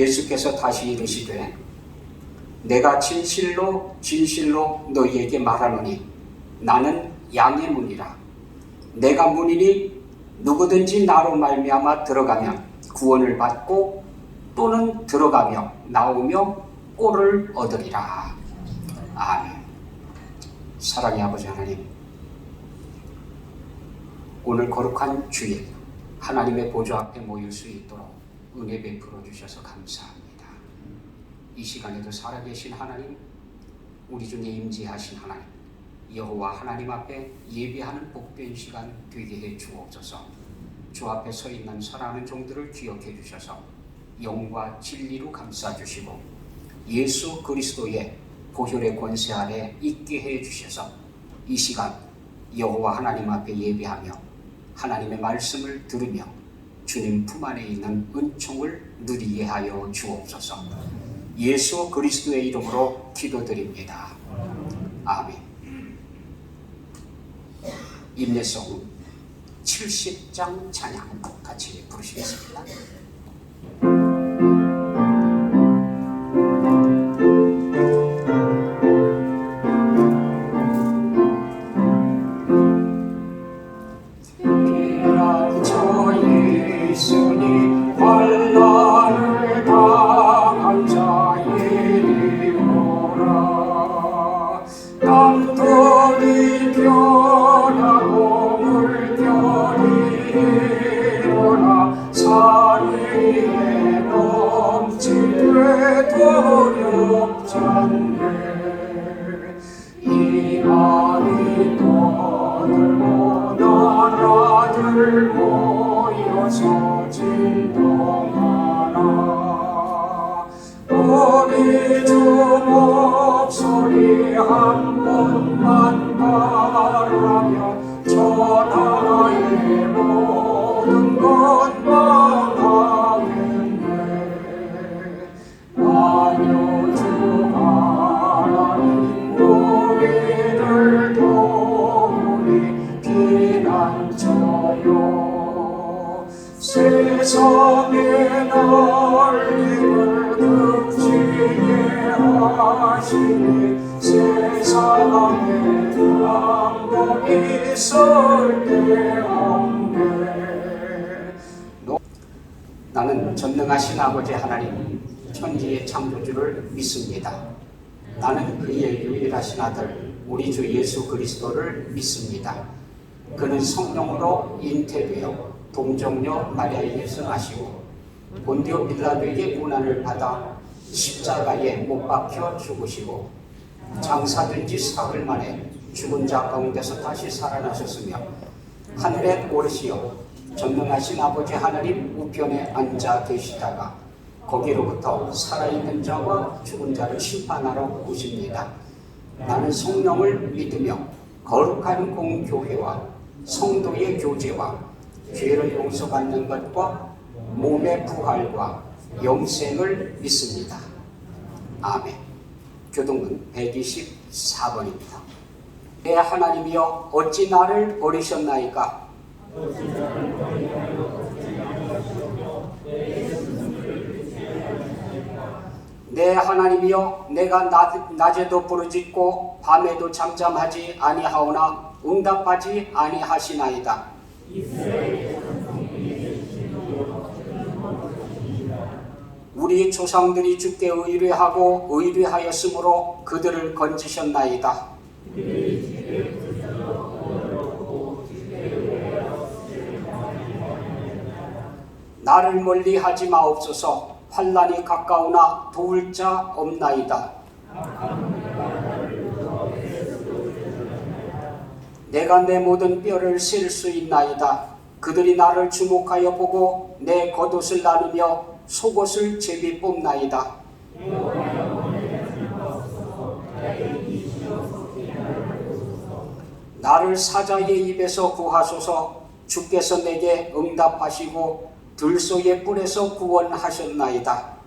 예수께서 다시 이르시되 내가 진실로 진실로 너희에게 말하노니 나는 양의 문이라. 내가 문이니 누구든지 나로 말미암아 들어가면 구원을 받고 또는 들어가며 나오며 꼴을 얻으리라. 아멘. 사랑의 아버지 하나님, 오늘 거룩한 주일 하나님의 보좌 앞에 모일 수 있도록 은혜 베풀어 주셔서 감사합니다. 이 시간에도 살아계신 하나님, 우리 중에 임재하신 하나님, 여호와 하나님 앞에 예배하는 복된 시간 되게 해 주옵소서. 주 앞에 서 있는 사랑하는 종들을 기억해 주셔서 영과 진리로 감싸 주시고 예수 그리스도의 보혈의 권세 아래 있게 해 주셔서 이 시간 여호와 하나님 앞에 예배하며 하나님의 말씀을 들으며 주님 품 안에 있는 은총을 누리게 하여 주옵소서. 예수 그리스도의 이름으로 기도드립니다. 아멘. 임례송 70장 찬양 같이 부르시겠습니다. 우리 주 목소리 한 번만 바라며 천하의 모든 것 망하겠네. 만유 주 하나님 우리를 도우니 피난처요. 세상의 난리를 극지게 하시니 세상에 방법이 있을 때 없네. 나는 전능하신 아버지 하나님 천지의 창조주를 믿습니다. 나는 그의 유일하신 아들 우리 주 예수 그리스도를 믿습니다. 그는 성령으로 잉태되어 동정녀 마리아에게서 나시고 본디오 빌라도에게 고난을 받아 십자가에 못 박혀 죽으시고 장사된 지 사흘 만에 죽은 자 가운데서 다시 살아나셨으며 하늘에 오르시어 전능하신 아버지 하나님 우편에 앉아 계시다가 거기로부터 살아있는 자와 죽은 자를 심판하러 오십니다. 나는 성령을 믿으며 거룩한 공교회와 성도의 교제와 죄를 용서받는 것과 몸의 부활과 영생을 믿습니다. 아멘. 교동문 124번입니다. 내 하나님이여 어찌 나를 버리셨나이까? 내 하나님이여 내가 낮에도 부르짖고 밤에도 잠잠하지 아니하오나 응답하지 아니하시나이다. 우리 조상들이 주께 의뢰하고 의뢰하였으므로 그들을 건지셨나이다. 나를 멀리하지 마옵소서. 환난이 가까우나 도울 자 없나이다. 내가 내 모든 뼈를 셀 수 있나이다. 그들이 나를 주목하여 보고 내 겉옷을 나누며 속옷을 제비 뽑나이다. 나를 사자의 입에서 구하소서. 주께서 내게 응답하시고 들소의 뿔에서 구원하셨나이다.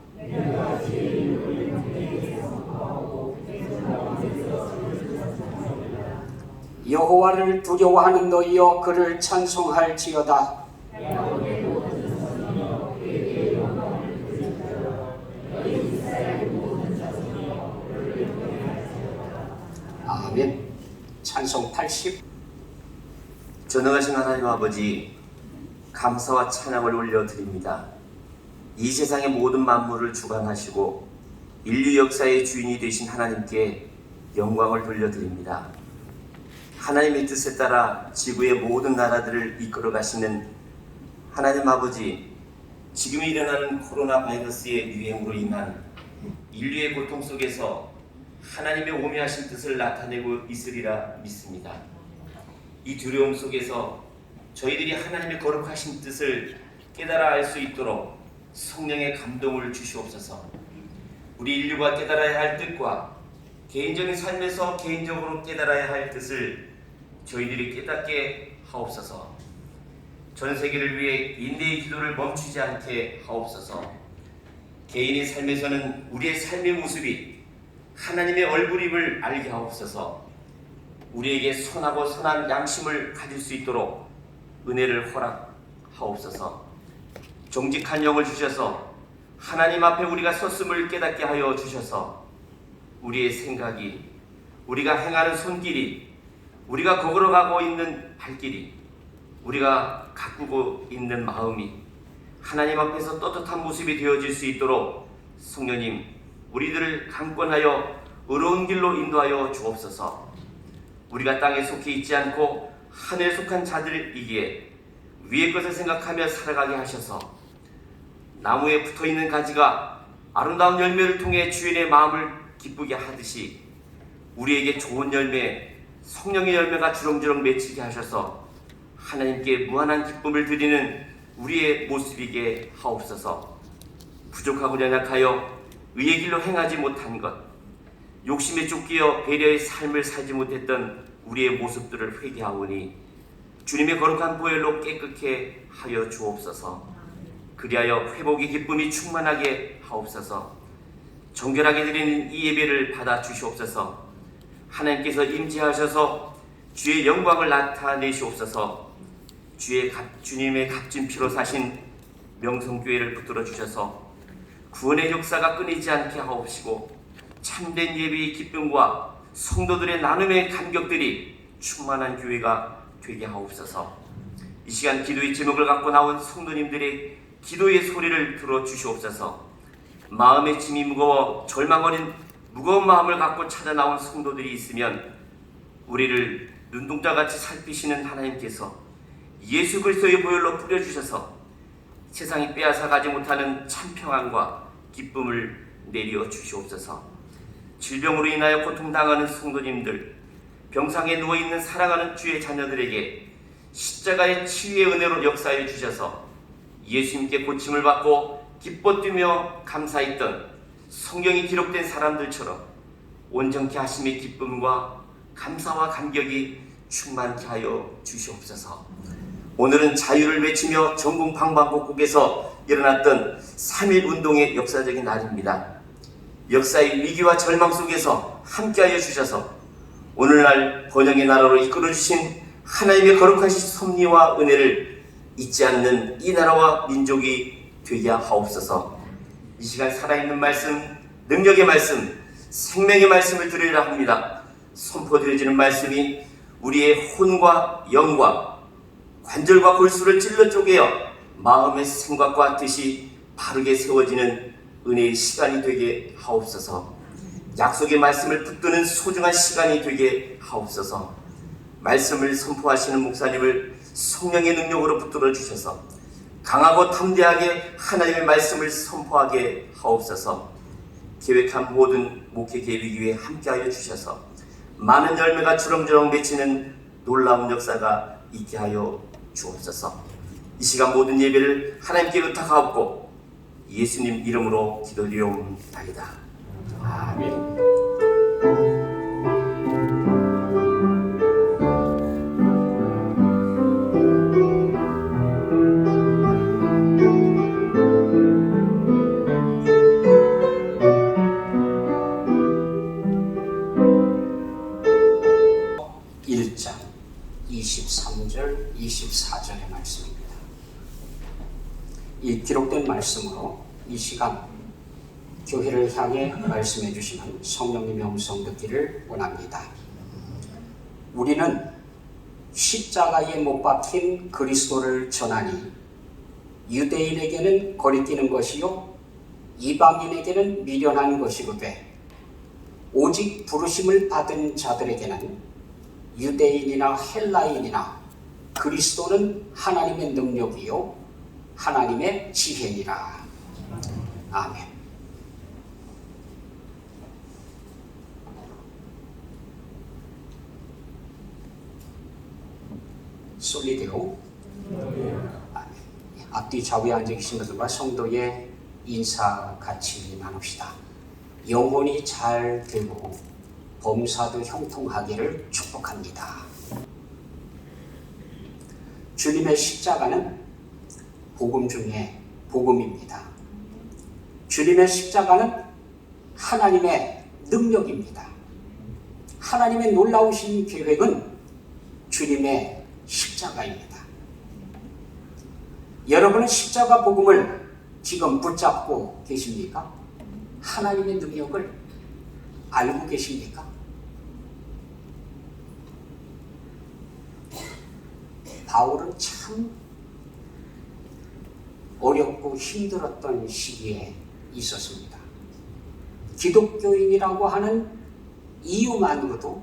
여호와를 두려워하는 너희여 그를 찬송할지어다. 아멘. 찬송 80. 전능하신 하나님 아버지, 감사와 찬양을 올려드립니다. 이 세상의 모든 만물을 주관하시고 인류 역사의 주인이 되신 하나님께 영광을 돌려드립니다. 하나님의 뜻에 따라 지구의 모든 나라들을 이끌어 가시는 하나님 아버지, 지금 일어나는 코로나 바이러스의 유행으로 인한 인류의 고통 속에서 하나님의 오묘하신 뜻을 나타내고 있으리라 믿습니다. 이 두려움 속에서 저희들이 하나님의 거룩하신 뜻을 깨달아 알 수 있도록 성령의 감동을 주시옵소서. 우리 인류가 깨달아야 할 뜻과 개인적인 삶에서 개인적으로 깨달아야 할 뜻을 저희들이 깨닫게 하옵소서. 전 세계를 위해 인내의 기도를 멈추지 않게 하옵소서. 개인의 삶에서는 우리의 삶의 모습이 하나님의 얼굴임을 알게 하옵소서. 우리에게 선하고 선한 양심을 가질 수 있도록 은혜를 허락하옵소서. 정직한 영을 주셔서 하나님 앞에 우리가 섰음을 깨닫게 하여 주셔서 우리의 생각이, 우리가 행하는 손길이, 우리가 걸어가고 있는 발길이, 우리가 가꾸고 있는 마음이 하나님 앞에서 떳떳한 모습이 되어질 수 있도록 성령님, 우리들을 강권하여 의로운 길로 인도하여 주옵소서. 우리가 땅에 속해 있지 않고 하늘에 속한 자들이기에 위의 것을 생각하며 살아가게 하셔서 나무에 붙어있는 가지가 아름다운 열매를 통해 주인의 마음을 기쁘게 하듯이 우리에게 좋은 열매, 성령의 열매가 주렁주렁 맺히게 하셔서 하나님께 무한한 기쁨을 드리는 우리의 모습이게 하옵소서. 부족하고 연약하여 의의 길로 행하지 못한 것, 욕심에 쫓기어 배려의 삶을 살지 못했던 우리의 모습들을 회개하오니 주님의 거룩한 보혈로 깨끗게 하여 주옵소서. 그리하여 회복의 기쁨이 충만하게 하옵소서. 정결하게 드리는 이 예배를 받아 주시옵소서. 하나님께서 임재하셔서 주의 영광을 나타내시옵소서. 주님의 값진 피로 사신 명성교회를 붙들어 주셔서 구원의 역사가 끊이지 않게 하옵시고 참된 예배의 기쁨과 성도들의 나눔의 감격들이 충만한 교회가 되게 하옵소서. 이 시간 기도의 제목을 갖고 나온 성도님들의 기도의 소리를 들어주시옵소서. 마음의 짐이 무거워 절망어린 무거운 마음을 갖고 찾아 나온 성도들이 있으면 우리를 눈동자같이 살피시는 하나님께서 예수 그리스도의 보혈로 뿌려주셔서 세상이 빼앗아가지 못하는 참 평안과 기쁨을 내려 주시옵소서. 질병으로 인하여 고통당하는 성도님들, 병상에 누워있는 사랑하는 주의 자녀들에게 십자가의 치유의 은혜로 역사해 주셔서 예수님께 고침을 받고 기뻐 뛰며 감사했던 성경이 기록된 사람들처럼 온전케 하심의 기쁨과 감사와 감격이 충만케 하여 주시옵소서. 오늘은 자유를 외치며 전국 방방곡곡에서 일어났던 3.1 운동의 역사적인 날입니다. 역사의 위기와 절망 속에서 함께하여 주셔서 오늘날 번영의 나라로 이끌어주신 하나님의 거룩하신 섭리와 은혜를 잊지 않는 이 나라와 민족이 되게 하옵소서. 이 시간 살아있는 말씀, 능력의 말씀, 생명의 말씀을 들으리라 합니다. 선포되어지는 말씀이 우리의 혼과 영과 관절과 골수를 찔러 쪼개어 마음의 생각과 뜻이 바르게 세워지는 은혜의 시간이 되게 하옵소서. 약속의 말씀을 붙드는 소중한 시간이 되게 하옵소서. 말씀을 선포하시는 목사님을 성령의 능력으로 붙들어 주셔서 강하고 담대하게 하나님의 말씀을 선포하게 하옵소서. 계획한 모든 목회 계획 위에 함께하여 주셔서 많은 열매가 주렁주렁 맺히는 놀라운 역사가 있게 하여 주옵소서. 이 시간 모든 예배를 하나님께 의탁하옵고 예수님 이름으로 기도드리옵나이다. 아멘. (1장) 23절 24절의 말씀입니다. 이 기록된 말씀으로 이 시간 교회를 향해 말씀해 주시는 성령님의 음성 듣기를 원합니다. 우리는 십자가에 못 박힌 그리스도를 전하니 유대인에게는 거리끼는 것이요 이방인에게는 미련한 것이로되 오직 부르심을 받은 자들에게는 유대인이나 헬라인이나 그리스도는 하나님의 능력이요 하나님의 지혜니라. 아멘. 솔리데오. 아멘. 앞뒤 좌우에 앉아 계신 분들과 성도의 인사 같이 나눕시다. 영혼이 잘 되고 범사도 형통하기를 축복합니다. 주님의 십자가는 복음 중에 복음입니다. 주님의 십자가는 하나님의 능력입니다. 하나님의 놀라우신 계획은 주님의 십자가입니다. 여러분은 십자가 복음을 지금 붙잡고 계십니까? 하나님의 능력을 알고 계십니까? 바울은 참 어렵고 힘들었던 시기에 있었습니다. 기독교인이라고 하는 이유만으로도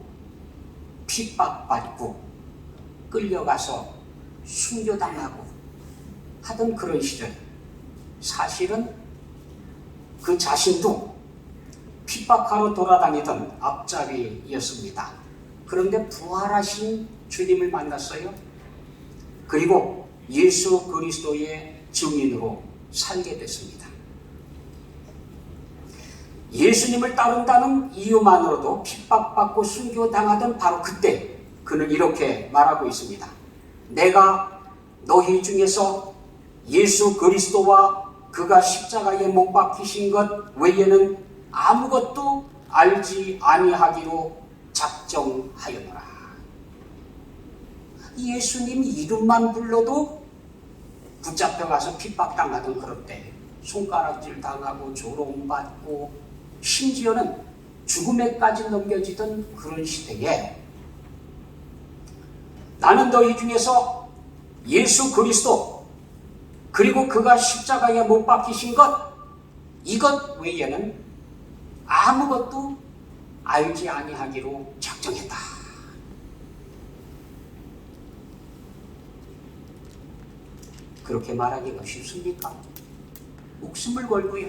핍박받고 끌려가서 순교당하고 하던 그런 시절, 사실은 그 자신도 핍박하러 돌아다니던 앞잡이였습니다. 그런데 부활하신 주님을 만났어요. 그리고 예수 그리스도의 증인으로 살게 됐습니다. 예수님을 따른다는 이유만으로도 핍박받고 순교당하던 바로 그때 그는 이렇게 말하고 있습니다. 내가 너희 중에서 예수 그리스도와 그가 십자가에 못 박히신 것 외에는 아무것도 알지 아니하기로 작정하였노라. 예수님 이름만 불러도 붙잡혀가서 핍박당하던 그럴 때 손가락질 당하고 조롱받고 심지어는 죽음에까지 넘겨지던 그런 시대에 나는 너희 중에서 예수 그리스도 그리고 그가 십자가에 못 박히신 것 이것 외에는 아무것도 알지 아니하기로 작정했다. 그렇게 말하기가 쉽습니까? 목숨을 걸고요.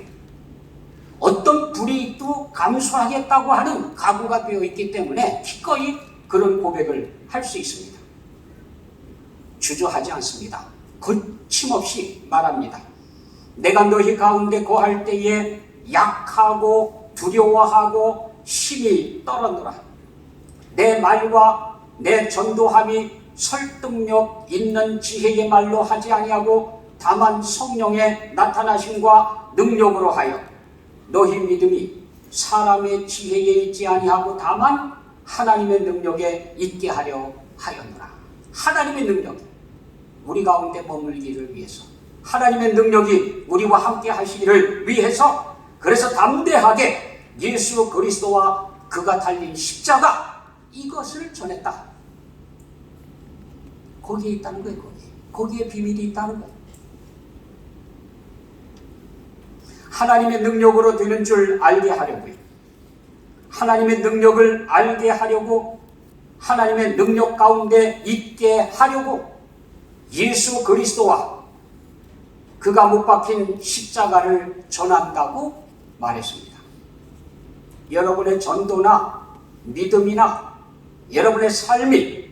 어떤 불이익도 감수하겠다고 하는 각오가 되어 있기 때문에 기꺼이 그런 고백을 할 수 있습니다. 주저하지 않습니다. 거침없이 말합니다. 내가 너희 가운데 거할 때에 약하고 두려워하고 힘이 떨어노라. 내 말과 내 전도함이 설득력 있는 지혜의 말로 하지 아니하고 다만 성령의 나타나심과 능력으로 하여 너희 믿음이 사람의 지혜에 있지 아니하고 다만 하나님의 능력에 있게 하려 하였노라. 하나님의 능력, 우리 가운데 머물기를 위해서, 하나님의 능력이 우리와 함께 하시기를 위해서, 그래서 담대하게 예수 그리스도와 그가 달린 십자가 이것을 전했다. 거기에 있다는 거예요. 거기에 비밀이 있다는 거예요. 하나님의 능력으로 되는 줄 알게 하려고요. 하나님의 능력을 알게 하려고, 하나님의 능력 가운데 있게 하려고 예수 그리스도와 그가 못 박힌 십자가를 전한다고 말했습니다. 여러분의 전도나 믿음이나 여러분의 삶이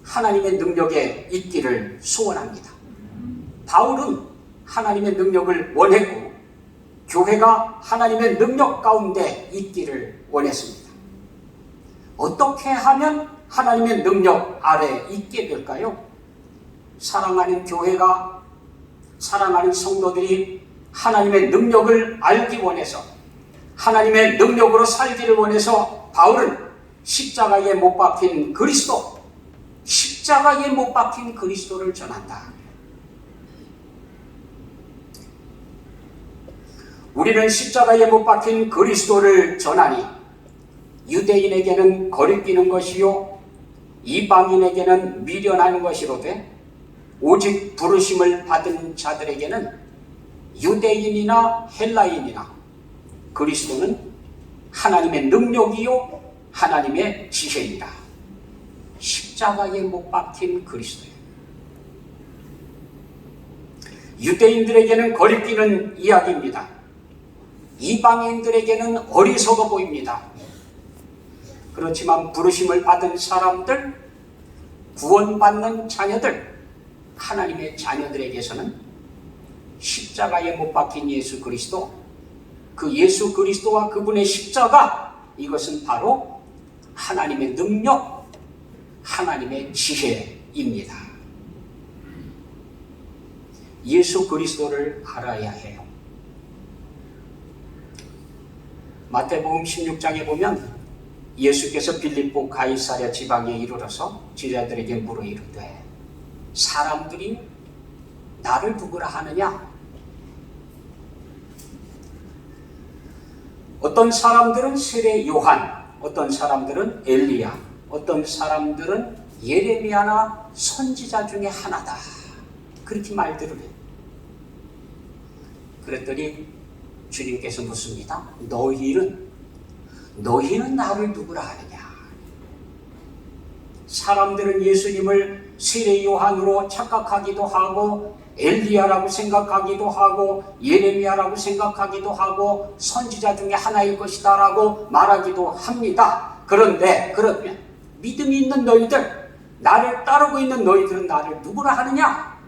하나님의 능력에 있기를 소원합니다. 바울은 하나님의 능력을 원했고 교회가 하나님의 능력 가운데 있기를 원했습니다. 어떻게 하면 하나님의 능력 아래 있게 될까요? 사랑하는 교회가, 사랑하는 성도들이 하나님의 능력을 알기 원해서, 하나님의 능력으로 살기를 원해서 바울은 십자가에 못 박힌 그리스도, 십자가에 못 박힌 그리스도를 전한다. 우리는 십자가에 못 박힌 그리스도를 전하니 유대인에게는 거리끼는 것이요 이방인에게는 미련한 것이로되 오직 부르심을 받은 자들에게는 유대인이나 헬라인이나 그리스도는 하나님의 능력이요 하나님의 지혜이다. 십자가에 못 박힌 그리스도예요. 유대인들에게는 거리끼는 이야기입니다. 이방인들에게는 어리석어 보입니다. 그렇지만 부르심을 받은 사람들, 구원받는 자녀들, 하나님의 자녀들에게서는 십자가에 못 박힌 예수 그리스도, 그 예수 그리스도와 그분의 십자가, 이것은 바로 하나님의 능력, 하나님의 지혜입니다. 예수 그리스도를 알아야 해요. 마태복음 16장에 보면 예수께서 빌립보 가이사랴 지방에 이르러서 제자들에게 물어 이르되 사람들이 나를 누구라 하느냐? 어떤 사람들은 세례 요한, 어떤 사람들은 엘리야, 어떤 사람들은 예레미야나 선지자 중에 하나다. 그렇게 말들을 해요. 그랬더니 주님께서 묻습니다. 너희는 나를 누구라 하느냐? 사람들은 예수님을 세례 요한으로 착각하기도 하고 엘리야라고 생각하기도 하고 예레미야라고 생각하기도 하고 선지자 중에 하나일 것이다 라고 말하기도 합니다. 그런데 그러면 믿음이 있는 너희들, 나를 따르고 있는 너희들은 나를 누구라 하느냐?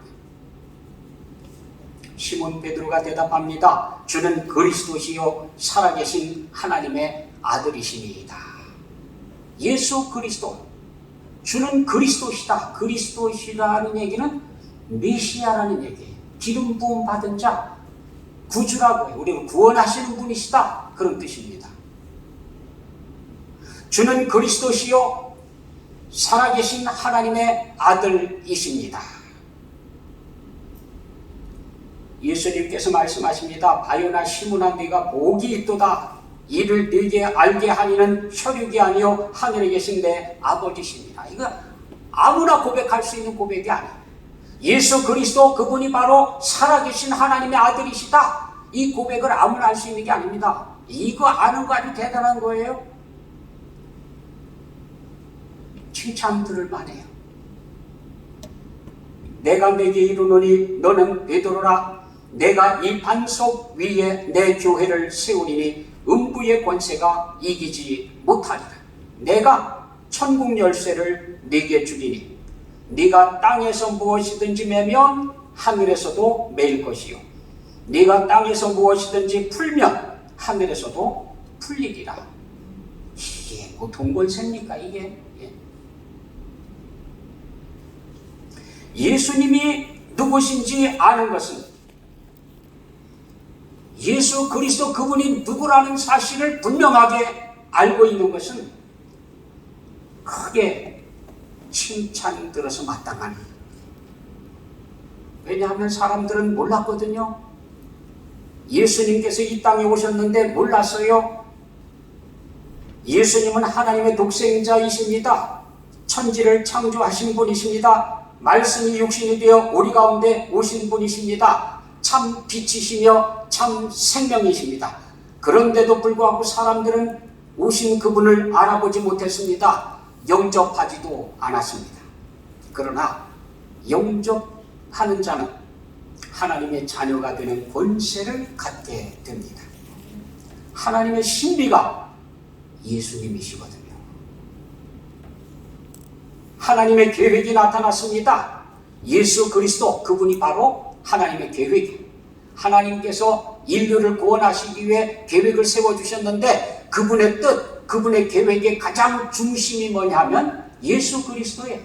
시몬 베드로가 대답합니다. 주는 그리스도시요 살아계신 하나님의 아들이시니이다. 예수 그리스도, 주는 그리스도시다. 그리스도시라는 얘기는 메시아라는 얘기예요. 기름 부음 받은 자, 구주라고 해요. 우리를 구원하시는 분이시다. 그런 뜻입니다. 주는 그리스도시요 살아계신 하나님의 아들이십니다. 예수님께서 말씀하십니다. 바요나 시므나 네가 복이 있도다. 이를 네게 알게 하니는 혈육이 아니요 하늘에 계신 내 아버지십니다. 이거 아무나 고백할 수 있는 고백이 아니에요. 예수 그리스도 그분이 바로 살아계신 하나님의 아들이시다. 이 고백을 아무나 할 수 있는 게 아닙니다. 이거 아는 거 아주 대단한 거예요. 칭찬 들을 만해요. 내가 내게 이르노니 너는 베드로라. 내가 이 반석 위에 내 교회를 세우리니 음부의 권세가 이기지 못하리라. 내가 천국 열쇠를 네게 주리니 네가 땅에서 무엇이든지 매면 하늘에서도 매일 것이요 네가 땅에서 무엇이든지 풀면 하늘에서도 풀리리라. 이게 보통 권세입니까 이게? 예수님이 누구신지 아는 것은 예수 그리스도 그분이 누구라는 사실을 분명하게 알고 있는 것은 크게 칭찬 들어서 마땅한. 왜냐하면 사람들은 몰랐거든요. 예수님께서 이 땅에 오셨는데 몰랐어요. 예수님은 하나님의 독생자이십니다. 천지를 창조하신 분이십니다. 말씀이 육신이 되어 우리 가운데 오신 분이십니다. 참 빛이시며 참 생명이십니다. 그런데도 불구하고 사람들은 오신 그분을 알아보지 못했습니다. 영접하지도 않았습니다. 그러나 영접하는 자는 하나님의 자녀가 되는 권세를 갖게 됩니다. 하나님의 신비가 예수님이시거든요. 하나님의 계획이 나타났습니다. 예수 그리스도, 그분이 바로 하나님의 계획이에요. 하나님께서 인류를 구원하시기 위해 계획을 세워주셨는데 그분의 뜻, 그분의 계획의 가장 중심이 뭐냐 하면 예수 그리스도예요.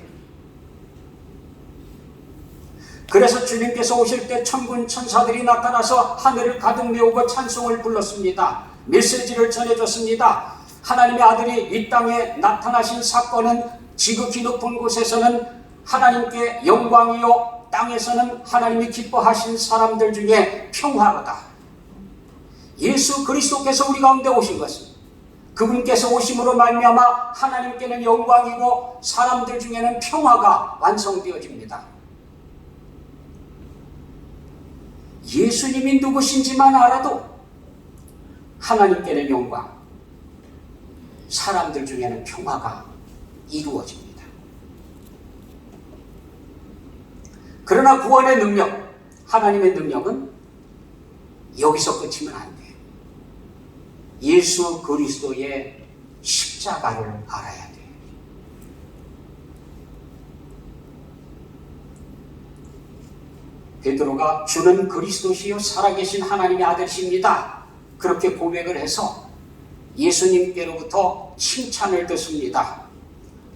그래서 주님께서 오실 때 천군 천사들이 나타나서 하늘을 가득 메우고 찬송을 불렀습니다. 메시지를 전해줬습니다. 하나님의 아들이 이 땅에 나타나신 사건은 지극히 높은 곳에서는 하나님께 영광이요, 땅에서는 하나님이 기뻐하신 사람들 중에 평화로다. 예수 그리스도께서 우리 가운데 오신 것은 그분께서 오심으로 말미암아 하나님께는 영광이고 사람들 중에는 평화가 완성되어집니다. 예수님이 누구신지만 알아도 하나님께는 영광, 사람들 중에는 평화가 이루어집니다. 그러나 구원의 능력, 하나님의 능력은 여기서 끝이면 안 돼요. 예수 그리스도의 십자가를 알아야 돼요. 베드로가 주는 그리스도시요 살아계신 하나님의 아들이십니다. 그렇게 고백을 해서 예수님께로부터 칭찬을 듣습니다.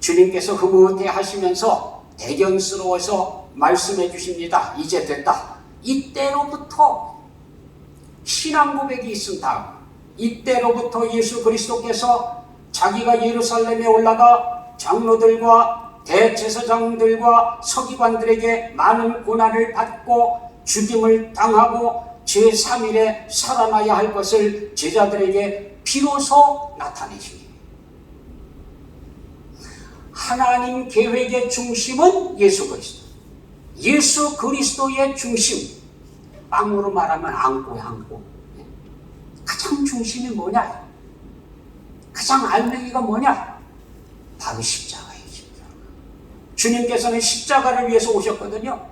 주님께서 흐뭇해 하시면서 대견스러워서 말씀해 주십니다. 이제 됐다. 이때로부터 신앙 고백이 있은 다음, 이때로부터 예수 그리스도께서 자기가 예루살렘에 올라가 장로들과 대제사장들과 서기관들에게 많은 고난을 받고 죽임을 당하고 제3일에 살아나야 할 것을 제자들에게 비로소 나타내십니다. 하나님 계획의 중심은 예수 그리스도. 예수 그리스도의 중심, 빵으로 말하면 안고. 가장 중심이 뭐냐? 가장 알맹이가 뭐냐? 바로 십자가예요. 십자가. 주님께서는 십자가를 위해서 오셨거든요.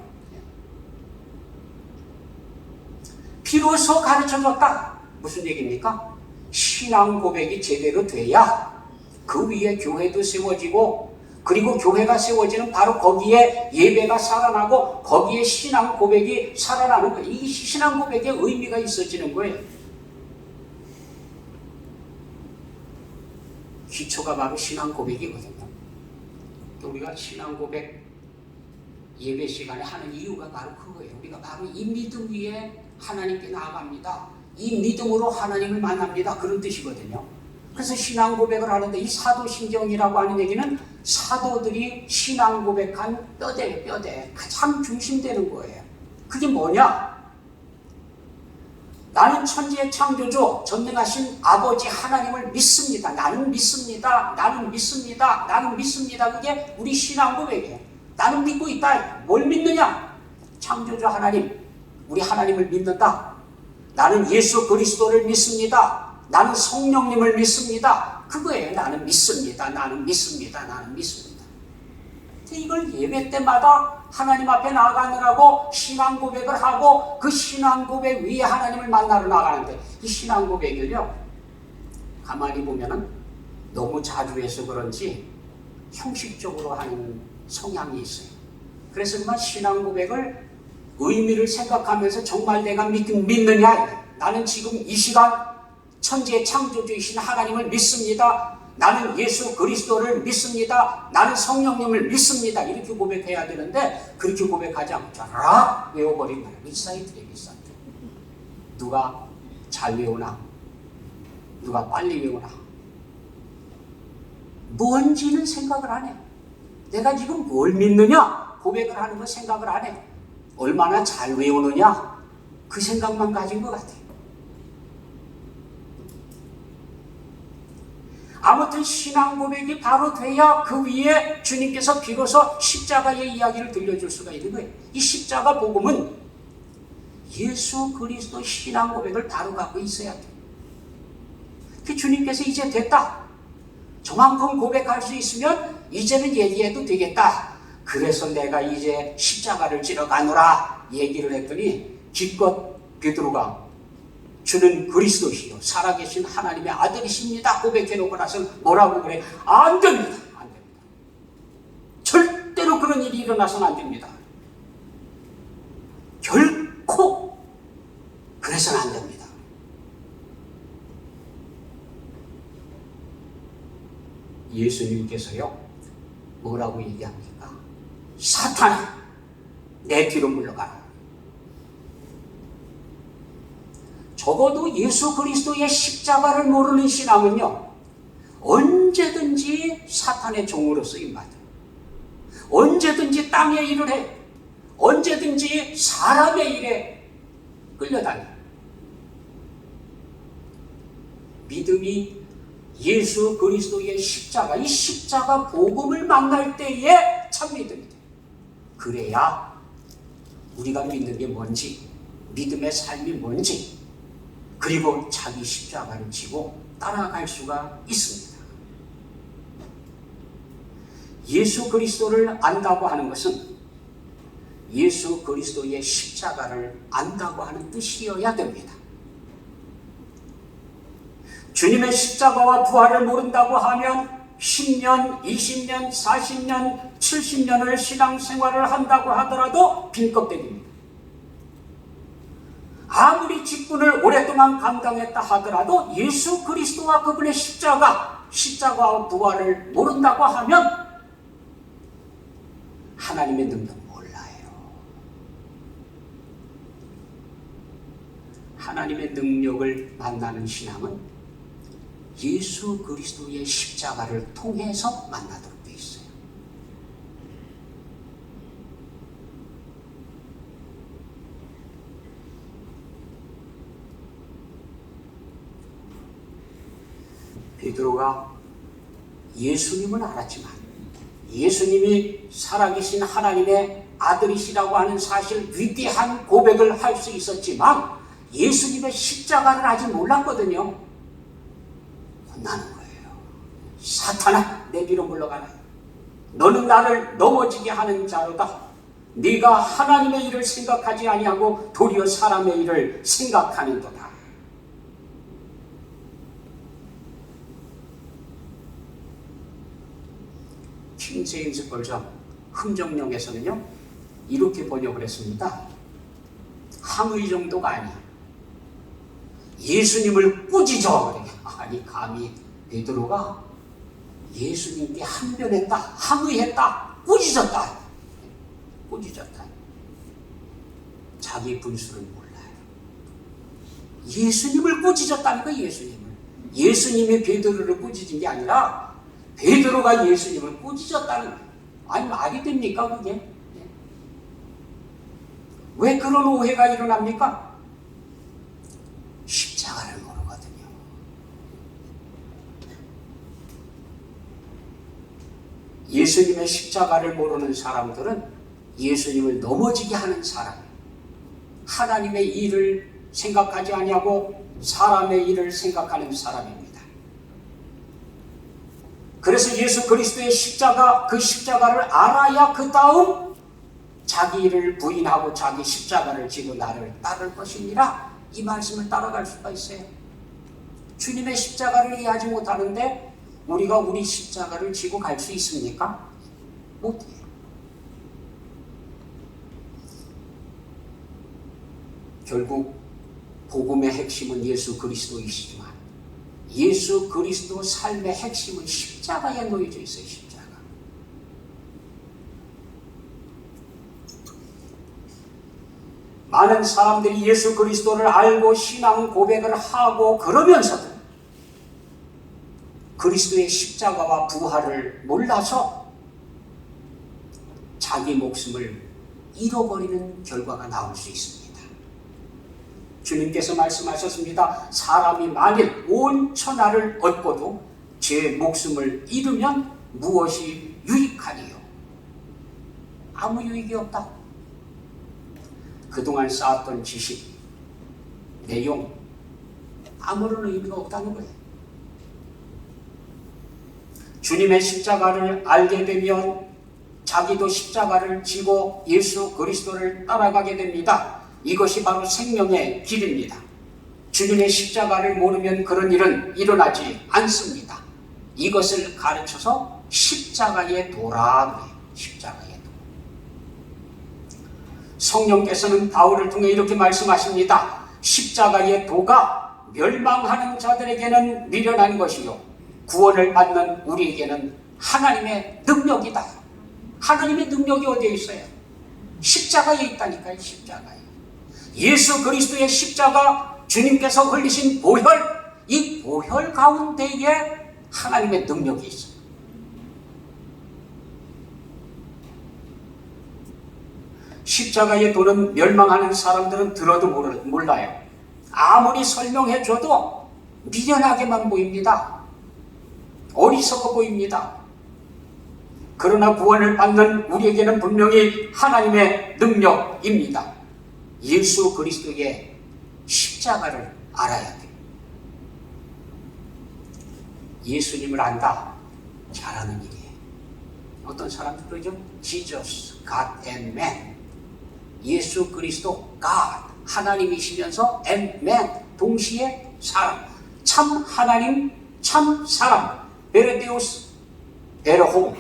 비로소 가르쳐줬다. 무슨 얘기입니까? 신앙 고백이 제대로 돼야 그 위에 교회도 세워지고, 그리고 교회가 세워지는 바로 거기에 예배가 살아나고 거기에 신앙 고백이 살아나는 거예요. 이 신앙 고백에 의미가 있어지는 거예요. 기초가 바로 신앙 고백이거든요. 우리가 신앙 고백 예배 시간에 하는 이유가 바로 그거예요. 우리가 바로 이 믿음 위에 하나님께 나아갑니다. 이 믿음으로 하나님을 만납니다. 그런 뜻이거든요. 그래서 신앙 고백을 하는데 이 사도신경이라고 하는 얘기는 사도들이 신앙 고백한 뼈대 가장 중심되는 거예요. 그게 뭐냐? 나는 천지의 창조주 전능하신 아버지 하나님을 믿습니다. 나는 믿습니다. 나는 믿습니다. 나는 믿습니다. 그게 우리 신앙 고백이에요. 나는 믿고 있다. 뭘 믿느냐? 창조주 하나님, 우리 하나님을 믿는다. 나는 예수 그리스도를 믿습니다. 나는 성령님을 믿습니다. 그거예요. 나는 믿습니다. 나는 믿습니다. 나는 믿습니다. 이걸 예배 때마다 하나님 앞에 나아가느라고 신앙 고백을 하고 그 신앙 고백 위에 하나님을 만나러 나가는데, 이 신앙 고백을요, 가만히 보면은 너무 자주 해서 그런지 형식적으로 하는 성향이 있어요. 그래서 그만 신앙 고백을 의미를 생각하면서 정말 내가 믿느냐? 나는 지금 이 시간 천지의 창조주이신 하나님을 믿습니다. 나는 예수 그리스도를 믿습니다. 나는 성령님을 믿습니다. 이렇게 고백해야 되는데 그렇게 고백하지 않고 쫙 외워버린 거예요. 밀사이트래. 누가 잘 외우나? 누가 빨리 외우나? 뭔지는 생각을 안 해. 내가 지금 뭘 믿느냐? 고백을 하는 거 생각을 안 해. 얼마나 잘 외우느냐? 그 생각만 가진 것 같아요. 아무튼 신앙 고백이 바로 돼야 그 위에 주님께서 비로소 십자가의 이야기를 들려줄 수가 있는 거예요. 이 십자가 복음은 예수 그리스도 신앙 고백을 바로 갖고 있어야 돼. 그 주님께서 이제 됐다. 저만큼 고백할 수 있으면 이제는 얘기해도 되겠다. 그래서 내가 이제 십자가를 지러 가노라 얘기를 했더니 기껏 베드로가 주는 그리스도시요 살아계신 하나님의 아들이십니다 고백해놓고 나서 뭐라고 그래? 안 됩니다. 안 됩니다. 절대로 그런 일이 일어나서는 안 됩니다. 결코 그래서는 안 됩니다. 예수님께서요 뭐라고 얘기합니까? 사탄아 내 뒤로 물러가라. 적어도 예수 그리스도의 십자가를 모르는 신앙은요 언제든지 사탄의 종으로 쓰임받아요. 언제든지 땅의 일을 해. 언제든지 사람의 일에 끌려다녀. 믿음이 예수 그리스도의 십자가, 이 십자가 복음을 만날 때에 참 믿음이 돼. 그래야 우리가 믿는 게 뭔지, 믿음의 삶이 뭔지, 그리고 자기 십자가를 지고 따라갈 수가 있습니다. 예수 그리스도를 안다고 하는 것은 예수 그리스도의 십자가를 안다고 하는 뜻이어야 됩니다. 주님의 십자가와 부활을 모른다고 하면 10년, 20년, 40년, 70년을 신앙생활을 한다고 하더라도 빈껍데기입니다. 아무리 직분을 오랫동안 감당했다 하더라도 예수 그리스도와 그분의 십자가와 부활을 모른다고 하면 하나님의 능력 몰라요. 하나님의 능력을 만나는 신앙은 예수 그리스도의 십자가를 통해서 만나도록 되어 있어요. 베드로가 예수님은 알았지만 예수님이 살아계신 하나님의 아들이시라고 하는 사실 위대한 고백을 할 수 있었지만 예수님의 십자가를 아직 몰랐거든요. 혼나는 거예요. 사탄아 내 뒤로 물러가라. 너는 나를 넘어지게 하는 자로다. 네가 하나님의 일을 생각하지 아니하고 도리어 사람의 일을 생각하는도다. 킹 제임스 버전 흥정령에서는요 이렇게 번역을 했습니다. 항의 정도가 아니야. 예수님을 꾸짖어. 그래. 아니 감히 베드로가 예수님께 항변했다, 항의했다, 꾸짖었다. 꾸짖었다. 자기 분수를 몰라요. 예수님을 꾸짖었다니까. 예수님이 베드로를 꾸짖은 게 아니라 베드로가 예수님을 꾸짖었다는 거예요. 아니 말이 됩니까 그게? 왜 그런 오해가 일어납니까? 십자가를 모르거든요. 예수님의 십자가를 모르는 사람들은 예수님을 넘어지게 하는 사람이에요. 하나님의 일을 생각하지 아니하고 사람의 일을 생각하는 사람입니다. 그래서 예수 그리스도의 십자가, 그 십자가를 알아야 그 다음 자기 일을 부인하고 자기 십자가를 지고 나를 따를 것이니라. 이 말씀을 따라갈 수가 있어요. 주님의 십자가를 이해하지 못하는데 우리가 우리 십자가를 지고 갈 수 있습니까? 못해요. 결국 복음의 핵심은 예수 그리스도이시지만 예수 그리스도 삶의 핵심은 십자가에 놓여져 있어요. 십자가. 많은 사람들이 예수 그리스도를 알고 신앙 고백을 하고 그러면서도 그리스도의 십자가와 부활을 몰라서 자기 목숨을 잃어버리는 결과가 나올 수 있습니다. 주님께서 말씀하셨습니다. 사람이 만일 온 천하를 얻고도 제 목숨을 잃으면 무엇이 유익하리요? 아무 유익이 없다. 그동안 쌓았던 지식, 내용 아무런 의미가 없다는 거예요. 주님의 십자가를 알게 되면 자기도 십자가를 지고 예수 그리스도를 따라가게 됩니다. 이것이 바로 생명의 길입니다. 주님의 십자가를 모르면 그런 일은 일어나지 않습니다. 이것을 가르쳐서 십자가의 도라 그래요. 십자가의 도. 성령께서는 바울을 통해 이렇게 말씀하십니다. 십자가의 도가 멸망하는 자들에게는 미련한 것이요 구원을 받는 우리에게는 하나님의 능력이다. 하나님의 능력이 어디에 있어요? 십자가에 있다니까요. 십자가에. 예수 그리스도의 십자가, 주님께서 흘리신 보혈, 이 보혈 가운데에 하나님의 능력이 있어요. 십자가의 도는 멸망하는 사람들은 들어도 몰라요. 아무리 설명해줘도 미련하게만 보입니다. 어리석어 보입니다. 그러나 구원을 받는 우리에게는 분명히 하나님의 능력입니다. 예수 그리스도의 십자가를 알아야 돼요. 예수님을 안다. 잘하는 일이에요. 어떤 사람들 그러죠? Jesus, God and man. 예수 그리스도 God, 하나님이시면서 and man, 동시에 사람. 참 하나님, 참 사람. 베르데우스, 베르홈.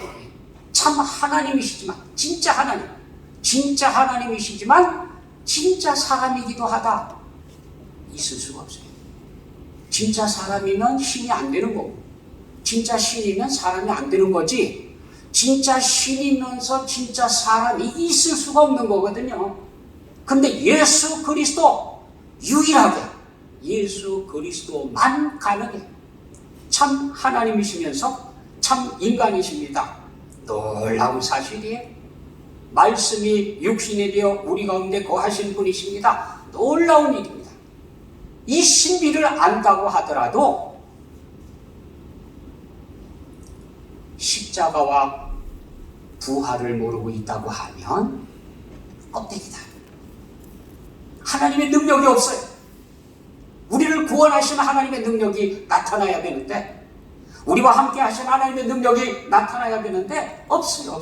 참 하나님이시지만, 진짜 하나님. 진짜 하나님이시지만 진짜 사람이기도 하다. 있을 수가 없어요. 진짜 사람이면 신이 안 되는 거고, 진짜 신이면 사람이 안 되는 거지, 진짜 신이면서 진짜 사람이 있을 수가 없는 거거든요. 근데 예수 그리스도 유일하게 예수 그리스도만 가능해요. 참 하나님이시면서 참 인간이십니다. 놀라운 사실이에요. 말씀이 육신이 되어 우리 가운데 거하신 분이십니다. 놀라운 일입니다. 이 신비를 안다고 하더라도 십자가와 부활을 모르고 있다고 하면 껍데기다. 하나님의 능력이 없어요. 우리를 구원하시는 하나님의 능력이 나타나야 되는데, 우리와 함께 하신 하나님의 능력이 나타나야 되는데 없어요.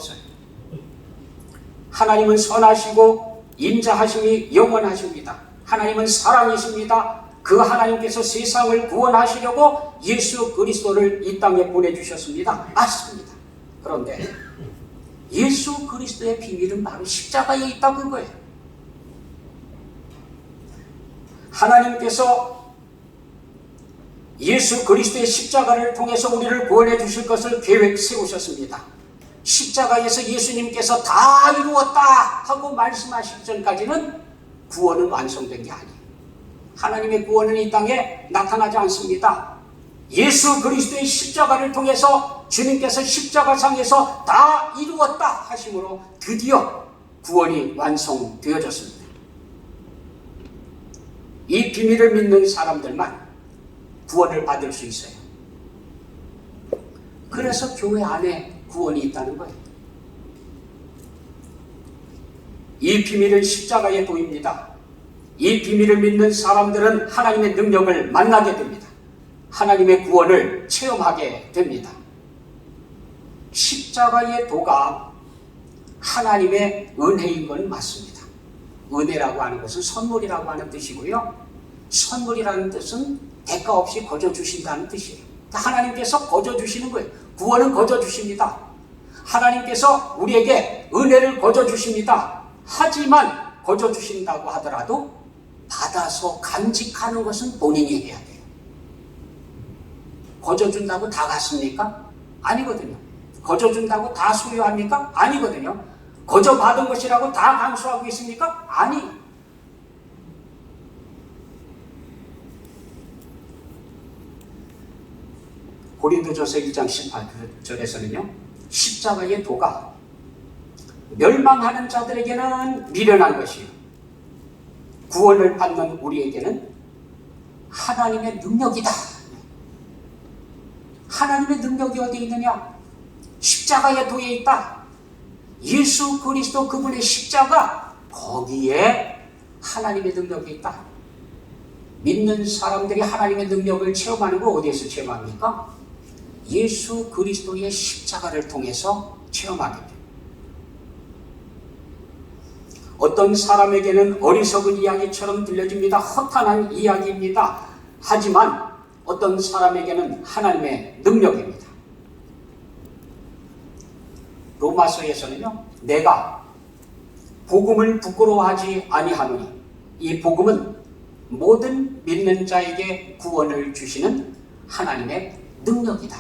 하나님은 선하시고 인자하심이 영원하십니다. 하나님은 사랑이십니다. 그 하나님께서 세상을 구원하시려고 예수 그리스도를 이 땅에 보내주셨습니다. 맞습니다. 그런데 예수 그리스도의 비밀은 바로 십자가에 있다는 거예요. 하나님께서 예수 그리스도의 십자가를 통해서 우리를 구원해 주실 것을 계획 세우셨습니다. 십자가에서 예수님께서 다 이루었다 하고 말씀하시기 전까지는 구원은 완성된 게 아니에요. 하나님의 구원은 이 땅에 나타나지 않습니다. 예수 그리스도의 십자가를 통해서 주님께서 십자가상에서 다 이루었다 하심으로 드디어 구원이 완성되어졌습니다. 이 비밀을 믿는 사람들만 구원을 받을 수 있어요. 그래서 교회 안에 구원이 있다는 거예요. 이 비밀은 십자가의 도입니다. 이 비밀을 믿는 사람들은 하나님의 능력을 만나게 됩니다. 하나님의 구원을 체험하게 됩니다. 십자가의 도가 하나님의 은혜인 건 맞습니다. 은혜라고 하는 것은 선물이라고 하는 뜻이고요. 선물이라는 뜻은 대가 없이 거저 주신다는 뜻이에요. 하나님께서 거저 주시는 거예요. 구원은 거저 주십니다. 하나님께서 우리에게 은혜를 거저 주십니다. 하지만 거저 주신다고 하더라도 받아서 간직하는 것은 본인이 해야 돼요. 거저 준다고 다 갔습니까? 아니거든요. 거저 준다고 다 소유합니까? 아니거든요. 거저 받은 것이라고 다 감수하고 있습니까? 아니. 고린도전서 1장 18절에서는요, 십자가의 도가 멸망하는 자들에게는 미련한 것이요, 구원을 받는 우리에게는 하나님의 능력이다. 하나님의 능력이 어디 있느냐? 십자가의 도에 있다. 예수 그리스도 그분의 십자가, 거기에 하나님의 능력이 있다. 믿는 사람들이 하나님의 능력을 체험하는 걸 어디에서 체험합니까? 예수 그리스도의 십자가를 통해서 체험하게 됩니다. 어떤 사람에게는 어리석은 이야기처럼 들려집니다. 허탄한 이야기입니다. 하지만 어떤 사람에게는 하나님의 능력입니다. 로마서에서는요, 내가 복음을 부끄러워하지 아니하노니 이 복음은 모든 믿는 자에게 구원을 주시는 하나님의 능력이다.